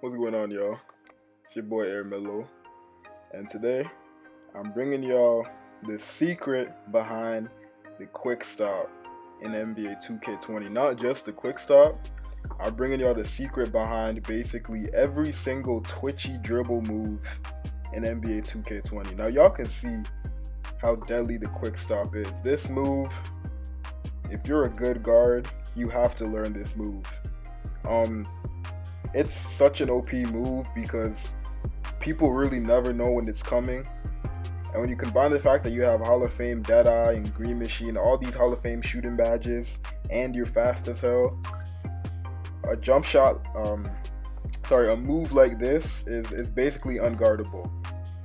What's going on, y'all? It's your boy yrndj, and today I'm bringing y'all the secret behind the quick stop in NBA 2K20. Not just the quick stop, I'm bringing y'all the secret behind basically every single twitchy dribble move in NBA 2K20. Now y'all can see how deadly the quick stop is. This move, if you're a good guard, you have to learn this move. It's such an OP move because people really never know when it's coming. And when you combine the fact that you have Hall of Fame Deadeye and Green Machine, all these Hall of Fame shooting badges, and you're fast as hell, a jump shot, a move like this is basically unguardable.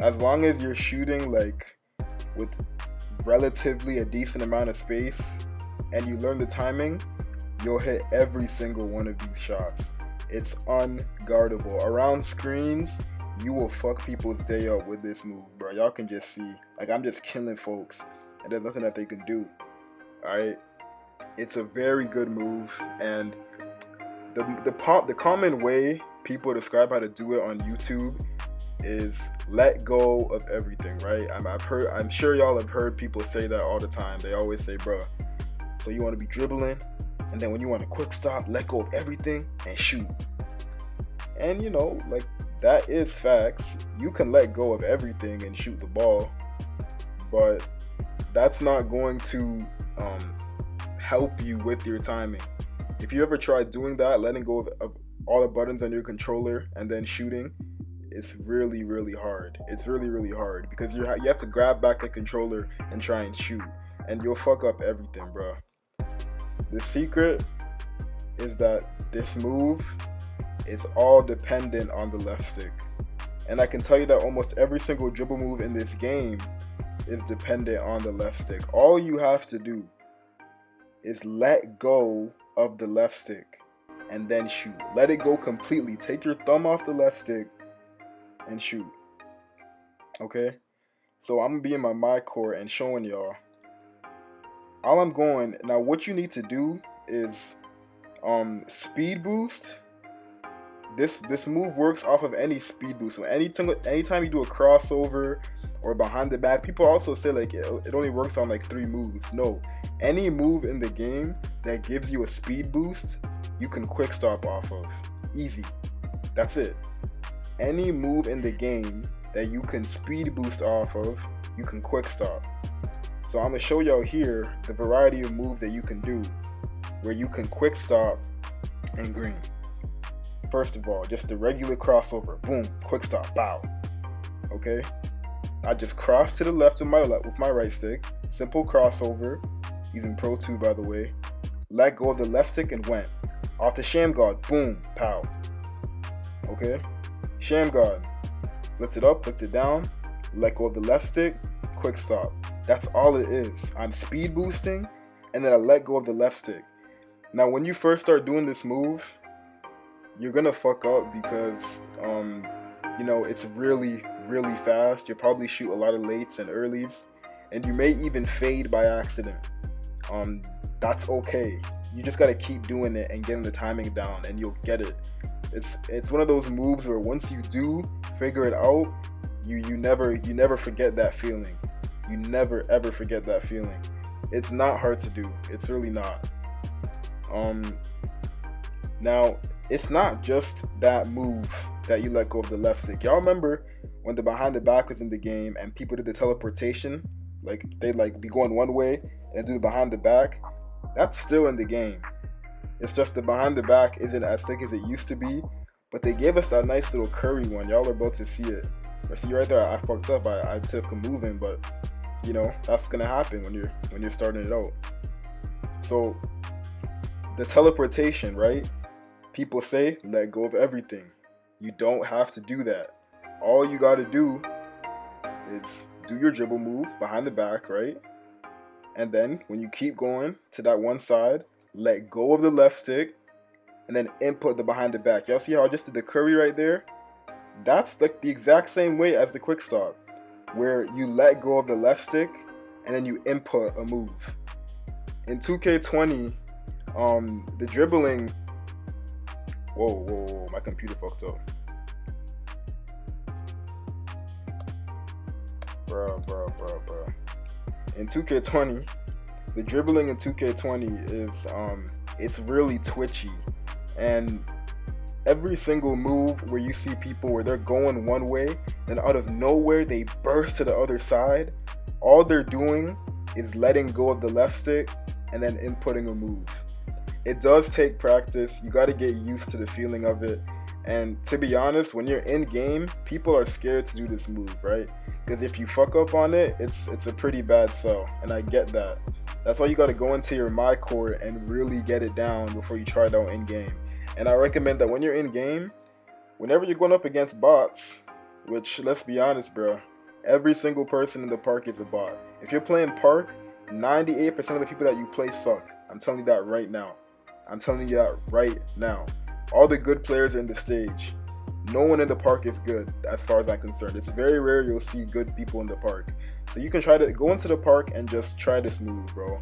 As long as you're shooting like with relatively a decent amount of space and you learn the timing, you'll hit every single one of these shots. It's unguardable. Around screens, you will fuck people's day up with this move, bro. Y'all can just see, like, I'm just killing folks, and there's nothing that they can do. Alright? It's a very good move, and the common way people describe how to do it on YouTube is let go of everything, right? I'm sure y'all have heard people say that all the time. They always say, bro, so you want to be dribbling, and then when you want a quick stop, let go of everything and shoot. And you know, like, that is facts. You can let go of everything and shoot the ball, but that's not going to help you with your timing. If you ever tried doing that, letting go of all the buttons on your controller and then shooting, it's really, really hard. It's really, really hard because you have to grab back the controller and try and shoot, and you'll fuck up everything, bro. The secret is that this move is all dependent on the left stick. And I can tell you that almost every single dribble move in this game is dependent on the left stick. All you have to do is let go of the left stick and then shoot. Let it go completely. Take your thumb off the left stick and shoot. Okay? So I'm gonna be in my court and showing y'all. All I'm going now, what you need to do is speed boost. This move works off of any speed boost. So anytime you do a crossover or behind the back, people also say like it only works on like 3 moves. No, any move in the game that gives you a speed boost, you can quick stop off of. Easy. That's it. Any move in the game that you can speed boost off of, you can quick stop. So I'm gonna show y'all here the variety of moves that you can do where you can quick stop in green. First of all, just the regular crossover, boom, quick stop, bow. Okay, I just cross to the left with my right stick, simple crossover, using Pro 2 by the way. Let go of the left stick and went off the sham guard, boom, pow. Okay, sham guard, flipped it up, flipped it down, let go of the left stick, quick stop. That's all it is. I'm speed boosting and then I let go of the left stick. Now when you first start doing this move, you're gonna fuck up because you know, it's really, really fast. You'll probably shoot a lot of lates and earlies, and you may even fade by accident. That's okay. You just gotta keep doing it and getting the timing down, and you'll get it. It's one of those moves where once you do figure it out, you never forget that feeling. You never ever forget that feeling. It's not hard to do. It's really not. Now it's not just that move that you let go of the left stick. Y'all remember when the behind the back was in the game and people did the teleportation? Like they'd like be going one way and do the behind the back. That's still in the game. It's just the behind the back isn't as sick as it used to be, but they gave us that nice little curry one. Y'all are about to see it. See right there, I fucked up. I took a move in, but you know, that's gonna happen when you're starting it out. So the teleportation, right? People say let go of everything. You don't have to do that. All you gotta do is do your dribble move behind the back, right? And then when you keep going to that one side, let go of the left stick and then input the behind the back. Y'all see how I just did the curry right there? That's like the exact same way as the quick stop, where you let go of the left stick and then you input a move. In 2K20, the dribbling, whoa, my computer fucked up. bro. In 2K20, the dribbling in 2K20 is it's really twitchy, and every single move where you see people where they're going one way, then out of nowhere they burst to the other side, all they're doing is letting go of the left stick and then inputting a move. It does take practice. You got to get used to the feeling of it. And to be honest, when you're in game, people are scared to do this move, right? Because if you fuck up on it, it's a pretty bad sell, and I get that. That's why you got to go into your my court and really get it down before you try it out in game. And I recommend that when you're in game, whenever you're going up against bots, which, let's be honest, bro, every single person in the park is a bot. If you're playing park, 98% of the people that you play suck. I'm telling you that right now. All the good players are in the stage. No one in the park is good, as far as I'm concerned. It's very rare you'll see good people in the park. So you can try to go into the park and just try this move, bro.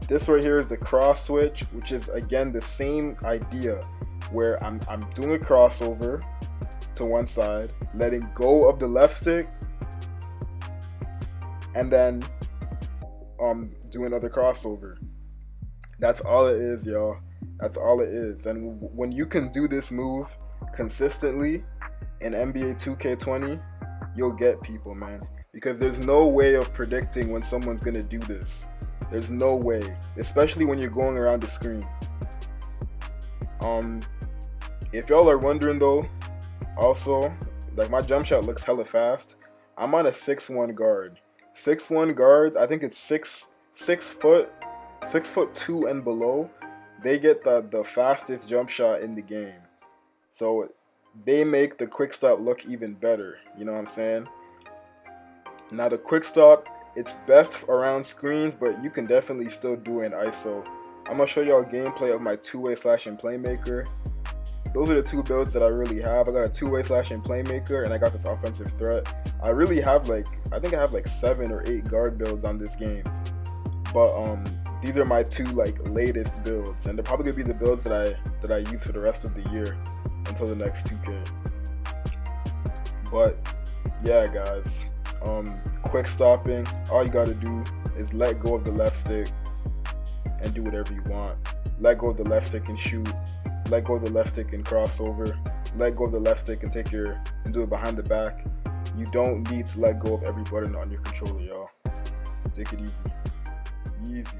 This right here is the cross switch, which is again the same idea, where I'm doing a crossover to one side, letting go of the left stick, and then do another crossover. That's all it is, y'all. That's all it is. And when you can do this move consistently in NBA 2K20, you'll get people, man. Because there's no way of predicting when someone's gonna do this. There's no way, especially when you're going around the screen. If y'all are wondering though, also, like my jump shot looks hella fast. I'm on a 6'1" guard. 6'1" guards, I think it's 6 foot 2 and below. They get the fastest jump shot in the game. So they make the quick stop look even better. You know what I'm saying? Now the quick stop, it's best around screens, but you can definitely still do it in ISO. I'm gonna show y'all gameplay of my two-way slashing playmaker. Those are the two builds that I really have. I got a two-way slashing playmaker, and I got this offensive threat. I really have I think I have like 7 or 8 guard builds on this game. But these are my two latest builds, and they're probably gonna be the builds that I use for the rest of the year until the next 2K. But yeah, guys, quick stopping, all you gotta do is let go of the left stick and do whatever you want. Let go of the left stick and shoot. Let go of the left stick and crossover. Let go of the left stick and do it behind the back. You don't need to let go of every button on your controller, y'all. Take it easy. Easy.